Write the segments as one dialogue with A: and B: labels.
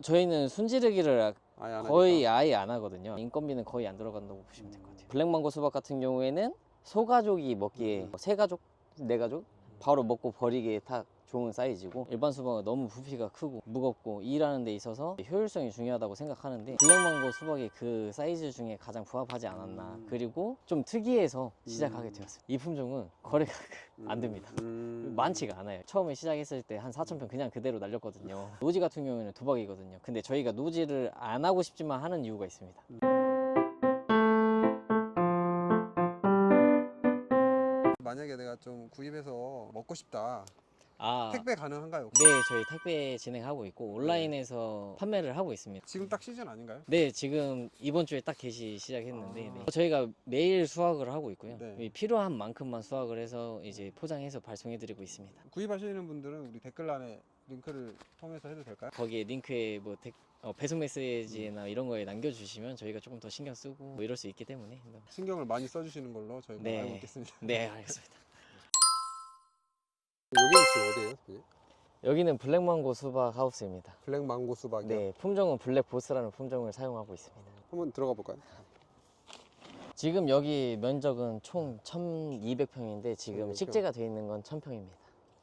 A: 저희는 순지르기를
B: 거의
A: 아예 안 하거든요. 인건비는 거의 안 들어간다고 보시면 될 것 같아요. 블랙망고 수박 같은 경우에는 소가족이 먹기에 세 가족, 네 가족 바로 먹고 버리기에 딱 좋은 사이즈고, 일반 수박은 너무 부피가 크고 무겁고 일하는 데 있어서 효율성이 중요하다고 생각하는데 블랙망고 수박이 그 사이즈 중에 가장 부합하지 않았나. 그리고 좀 특이해서 시작하게 되었어요. 이 품종은 거래가 안 됩니다. 많지가 않아요. 처음에 시작했을 때 한 4,000평 그냥 그대로 날렸거든요. 노지 같은 경우에는 도박이거든요. 근데 저희가 노지를 안 하고 싶지만 하는 이유가 있습니다.
B: 만약에 내가 좀 구입해서 먹고 싶다,
A: 아,
B: 택배 가능한가요?
A: 네, 저희 택배 진행하고 있고 온라인에서 판매를 하고 있습니다.
B: 지금 딱 시즌 아닌가요?
A: 네, 지금 이번 주에 딱 개시 시작했는데 네. 저희가 매일 수확을 하고 있고요.
B: 네.
A: 필요한 만큼만 수확을 해서 이제 포장해서 발송해드리고 있습니다.
B: 구입하시는 분들은 우리 댓글란에 링크를 통해서 해도 될까요?
A: 거기에 링크에 뭐 배송 메시지나 이런 거에 남겨주시면 저희가 조금 더 신경 쓰고 뭐 이럴 수 있기 때문에.
B: 신경을 많이 써주시는 걸로 저희가
A: 네.
B: 알고 있겠습니다.
A: 네, 알겠습니다.
B: 여기는 지금 어디예요? 선생님?
A: 여기는 블랙망고 수박 하우스입니다.
B: 블랙망고 수박이요?
A: 네, 품종은 블랙보스라는 품종을 사용하고 있습니다.
B: 한번 들어가 볼까요?
A: 지금 여기 면적은 총 1,200평인데 지금
B: 1,200평.
A: 식재가 되어 있는 건 1,000평입니다.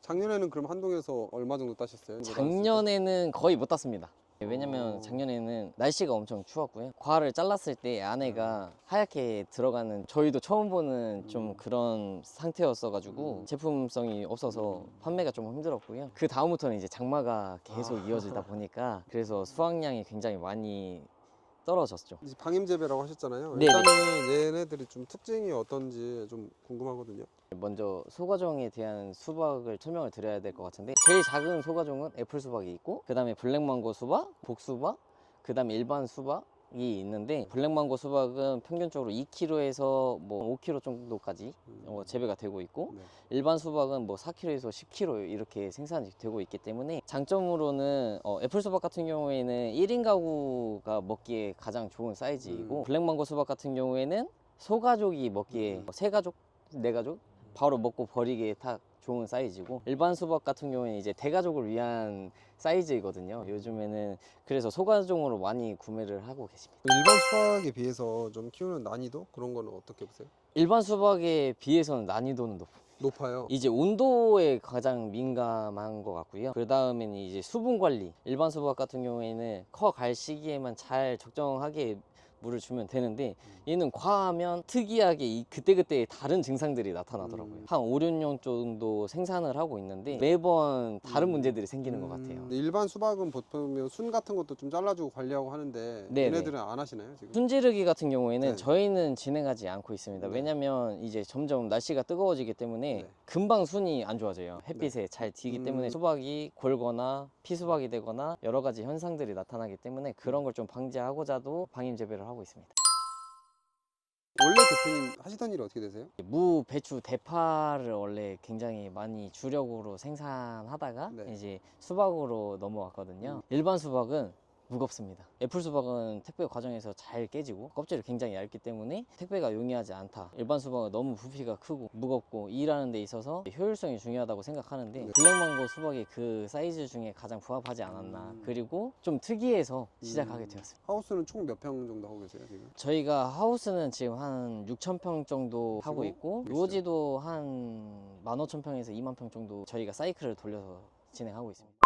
B: 작년에는 그럼 한동에서 얼마 정도 따셨어요?
A: 작년에는 거의 못 땄습니다. 왜냐면 작년에는 날씨가 엄청 추웠고요. 과를 잘랐을 때 안에가 하얗게 들어가는, 저희도 처음 보는 좀 그런 상태였어가지고 제품성이 없어서 판매가 좀 힘들었고요. 그 다음부터는 이제 장마가 계속 이어지다 보니까 그래서 수확량이 굉장히 많이 떨어졌죠.
B: 이제 방임 재배라고 하셨잖아요.
A: 네,
B: 일단은 얘네들이 좀 특징이 어떤지 좀 궁금하거든요.
A: 먼저 소가종에 대한 수박을 설명을 드려야 될 것 같은데, 제일 작은 소가종은 애플 수박이 있고, 그 다음에 블랙망고 수박, 복수박, 그 다음에 일반 수박이 있는데, 블랙망고 수박은 평균적으로 2kg에서 뭐 5kg 정도까지 재배가 되고 있고,
B: 네.
A: 일반 수박은 뭐 4kg에서 10kg 이렇게 생산이 되고 있기 때문에, 장점으로는 애플 수박 같은 경우에는 1인 가구가 먹기에 가장 좋은 사이즈이고, 블랙망고 수박 같은 경우에는 소가족이 먹기에 세 가족, 네 가족 바로 먹고 버리기에 딱 좋은 사이즈고, 일반 수박 같은 경우에는 이제 대가족을 위한 사이즈이거든요. 요즘에는 그래서 소가종으로 많이 구매를 하고 계십니다.
B: 일반 수박에 비해서 좀 키우는 난이도 그런 거는 어떻게 보세요?
A: 일반 수박에 비해서는 난이도는
B: 높아요.
A: 이제 온도에 가장 민감한 것 같고요. 그 다음에는 이제 수분 관리. 일반 수박 같은 경우에는 커갈 시기에만 잘 적정하게 물을 주면 되는데, 얘는 과하면 특이하게 그때그때 다른 증상들이 나타나더라고요. 한 5, 6년 정도 생산을 하고 있는데 매번 다른 문제들이 생기는 것 같아요.
B: 일반 수박은 보통 순 같은 것도 좀 잘라주고 관리하고 하는데
A: 네네.
B: 얘네들은 안 하시나요 지금?
A: 순지르기 같은 경우에는
B: 네.
A: 저희는 진행하지 않고 있습니다.
B: 네.
A: 왜냐면 이제 점점 날씨가 뜨거워지기 때문에
B: 네.
A: 금방 순이 안 좋아져요. 햇빛에 잘 튀기 때문에 수박이 골거나 피수박이 되거나 여러 가지 현상들이 나타나기 때문에 그런 걸 좀 방지하고자도 방임 재배를 하고 있습니다.
B: 원래 대표님 하시던 일이 어떻게 되세요?
A: 무, 배추, 대파를 원래 굉장히 많이 주력으로 생산하다가
B: 네.
A: 이제 수박으로 넘어왔거든요. 일반 수박은 무겁습니다. 애플 수박은 택배 과정에서 잘 깨지고 껍질이 굉장히 얇기 때문에 택배가 용이하지 않다. 일반 수박은 너무 부피가 크고 무겁고 일하는 데 있어서 효율성이 중요하다고 생각하는데
B: 네.
A: 블랙망고 수박이 그 사이즈 중에 가장 부합하지 않았나. 그리고 좀 특이해서 시작하게 되었어요.
B: 하우스는 총 몇 평 정도 하고 계세요 지금?
A: 저희가 하우스는 지금 한 6,000평 정도 하고 있고, 노지도 한 15,000평에서 20,000평 정도 저희가 사이클을 돌려서 진행하고 있습니다.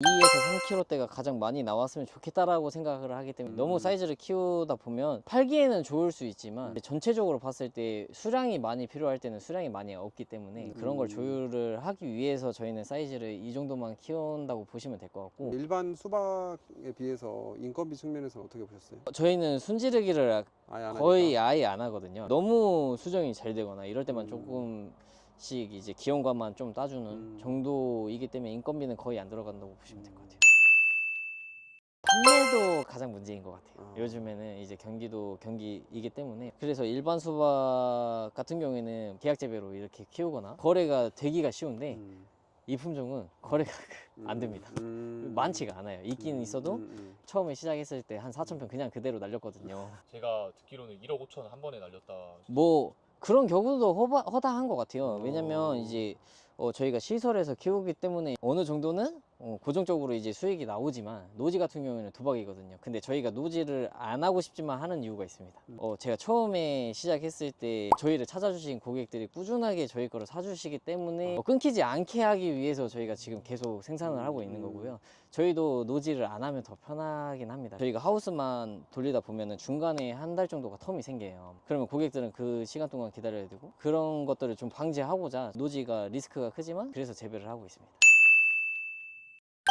A: 2에서 3kg대가 가장 많이 나왔으면 좋겠다라고 생각을 하기 때문에, 너무 사이즈를 키우다 보면 팔기에는 좋을 수 있지만 전체적으로 봤을 때 수량이 많이 필요할 때는 수량이 많이 없기 때문에 그런 걸 조율을 하기 위해서 저희는 사이즈를 이 정도만 키운다고 보시면 될 것 같고,
B: 일반 수박에 비해서 인건비 측면에서는 어떻게 보셨어요?
A: 저희는 순지르기를
B: 아예 안
A: 거의
B: 하니까.
A: 아예 안 하거든요. 너무 수정이 잘 되거나 이럴 때만 조금씩 이제 기온감만 좀 따주는 정도이기 때문에 인건비는 거의 안 들어간다고 보시면 될 것 같아요. 판매도 가장 문제인 것 같아요. 요즘에는 이제 경기이기 때문에. 그래서 일반 수박 같은 경우에는 계약 재배로 이렇게 키우거나 거래가 되기가 쉬운데 이 품종은 거래가 안 됩니다. 많지가 않아요. 있긴 있어도 처음에 시작했을 때 한 4,000평 그냥 그대로 날렸거든요.
C: 제가 듣기로는 1억 5천 한 번에 날렸다.
A: 뭐 그런 경우도 허다한 것 같아요. 왜냐면 이제 저희가 시설에서 키우기 때문에 어느 정도는 고정적으로 이제 수익이 나오지만 노지 같은 경우에는 도박이거든요. 근데 저희가 노지를 안 하고 싶지만 하는 이유가 있습니다. 제가 처음에 시작했을 때 저희를 찾아주신 고객들이 꾸준하게 저희 거를 사주시기 때문에 끊기지 않게 하기 위해서 저희가 지금 계속 생산을 하고 있는 거고요. 저희도 노지를 안 하면 더 편하긴 합니다. 저희가 하우스만 돌리다 보면은 중간에 한 달 정도가 텀이 생겨요. 그러면 고객들은 그 시간 동안 기다려야 되고, 그런 것들을 좀 방지하고자 노지가 리스크가 크지만 그래서 재배를 하고 있습니다.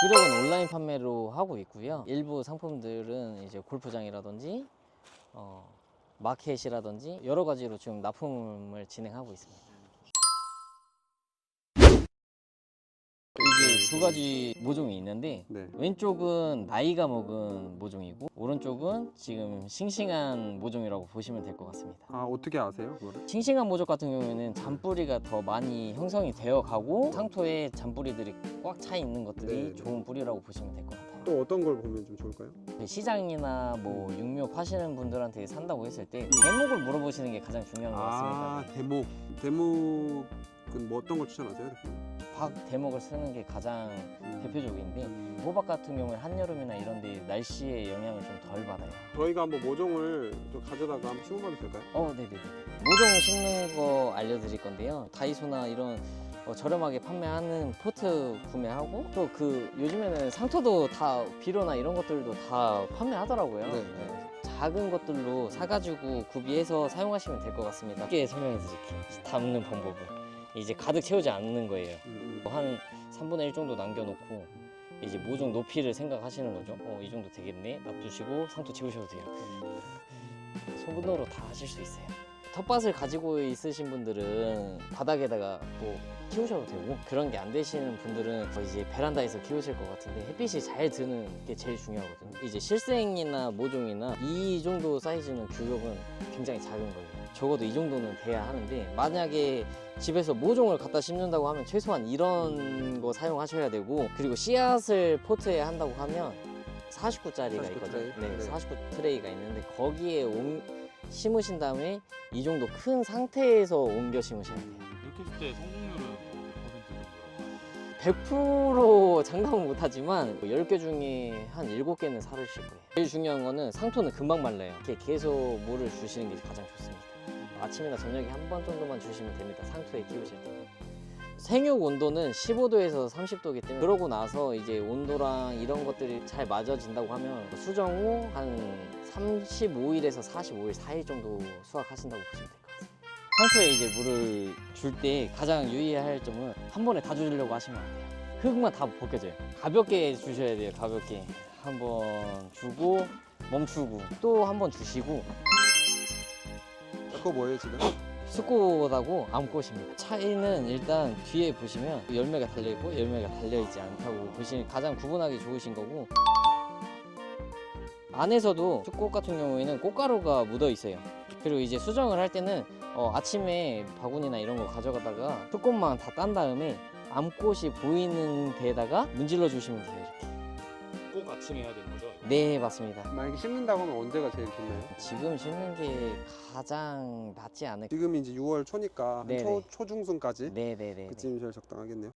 A: 주력은 온라인 판매로 하고 있고요. 일부 상품들은 이제 골프장이라든지 마켓이라든지 여러 가지로 지금 납품을 진행하고 있습니다. 이게 두 가지 모종이 있는데
B: 네.
A: 왼쪽은 나이가 먹은 모종이고 오른쪽은 지금 싱싱한 모종이라고 보시면 될 것 같습니다.
B: 아, 어떻게 아세요, 그거를?
A: 싱싱한 모종 같은 경우에는 잔뿌리가 더 많이 형성이 되어 가고 상토에 잔뿌리들이 꽉 차 있는 것들이
B: 네.
A: 좋은 뿌리라고 보시면 될 것 같아요.
B: 또 어떤 걸 보면 좀 좋을까요?
A: 시장이나 뭐 육묘 파시는 분들한테 산다고 했을 때 대목을 물어보시는 게 가장 중요한 것 같습니다. 네.
B: 대목은 뭐 어떤 걸 추천하세요, 대표님?
A: 박 대목을 쓰는 게 가장 대표적인데 호박 같은 경우에 한여름이나 이런 데 날씨의 영향을 좀 덜 받아요.
B: 저희가 한번 모종을 좀 가져다가 한번 심어봐도 될까요?
A: 네네네. 모종 심는 거 알려드릴 건데요. 다이소나 이런 저렴하게 판매하는 포트 구매하고 또 그 요즘에는 상토도 다 비료나 이런 것들도 다 판매하더라고요.
B: 네.
A: 작은 것들로 사가지고 구비해서 사용하시면 될 것 같습니다. 쉽게 설명해 드릴게요. 담는 방법을 이제 가득 채우지 않는 거예요. 한 3분의 1 정도 남겨놓고 이제 모종 높이를 생각하시는 거죠. 이 정도 되겠네. 놔두시고 상토 채우셔도 돼요. 손으로 다 하실 수 있어요. 텃밭을 가지고 있으신 분들은 바닥에다가 뭐 키우셔도 되고, 그런 게 안 되시는 분들은 이제 베란다에서 키우실 것 같은데 햇빛이 잘 드는 게 제일 중요하거든요. 이제 실생이나 모종이나 이 정도 사이즈는 규격은 굉장히 작은 거예요. 적어도 이 정도는 돼야 하는데, 만약에 집에서 모종을 갖다 심는다고 하면 최소한 이런 거 사용하셔야 되고, 그리고 씨앗을 포트에 한다고 하면 49짜리가
B: 49
A: 있거든요.
B: 트레이? 네.
A: 49 트레이가 있는데 거기에 심으신 다음에 이 정도 큰 상태에서 옮겨 심으셔야 돼요.
C: 이렇게 했을 때 성공률은 몇 퍼센트 정도라고?
A: 100% 장담은 못하지만 10개 중에 한 7개는 살으실 거예요. 제일 중요한 거는 상토는 금방 말라요. 이렇게 계속 물을 주시는 게 가장 좋습니다. 아침이나 저녁에 한 번 정도만 주시면 됩니다. 상토에 키우실 때. 생육 온도는 15도에서 30도이기 때문에 그러고 나서 이제 온도랑 이런 것들이 잘 맞아진다고 하면 수정 후 한 35일에서 45일 사이 정도 수확하신다고 보시면 될 것 같아요. 상토에 이제 물을 줄 때 가장 유의해야 할 점은 한 번에 다 주려고 하시면 안 돼요. 흙만 다 벗겨져요. 가볍게 주셔야 돼요. 가볍게 한 번 주고 멈추고 또 한 번 주시고.
B: 그거 뭐예요, 지금?
A: 수꽃하고 암꽃입니다. 차이는 일단 뒤에 보시면 열매가 달려있고 열매가 달려있지 않다고 보시면 가장 구분하기 좋으신 거고, 안에서도 수꽃 같은 경우에는 꽃가루가 묻어 있어요. 그리고 이제 수정을 할 때는 아침에 바구니나 이런 거 가져가다가 수꽃만 다 딴 다음에 암꽃이 보이는 데다가 문질러 주시면 돼요. 이렇게.
C: 꼭 아침에 해야 되는 거죠?
A: 네, 맞습니다.
B: 만약에 심는다고 하면 언제가 제일 좋나요?
A: 지금 심는 게 가장 낫지 않을까.
B: 지금 이제 6월 초니까 한
A: 네네.
B: 초중순까지
A: 네네네.
B: 그쯤이 제일 적당하겠네요.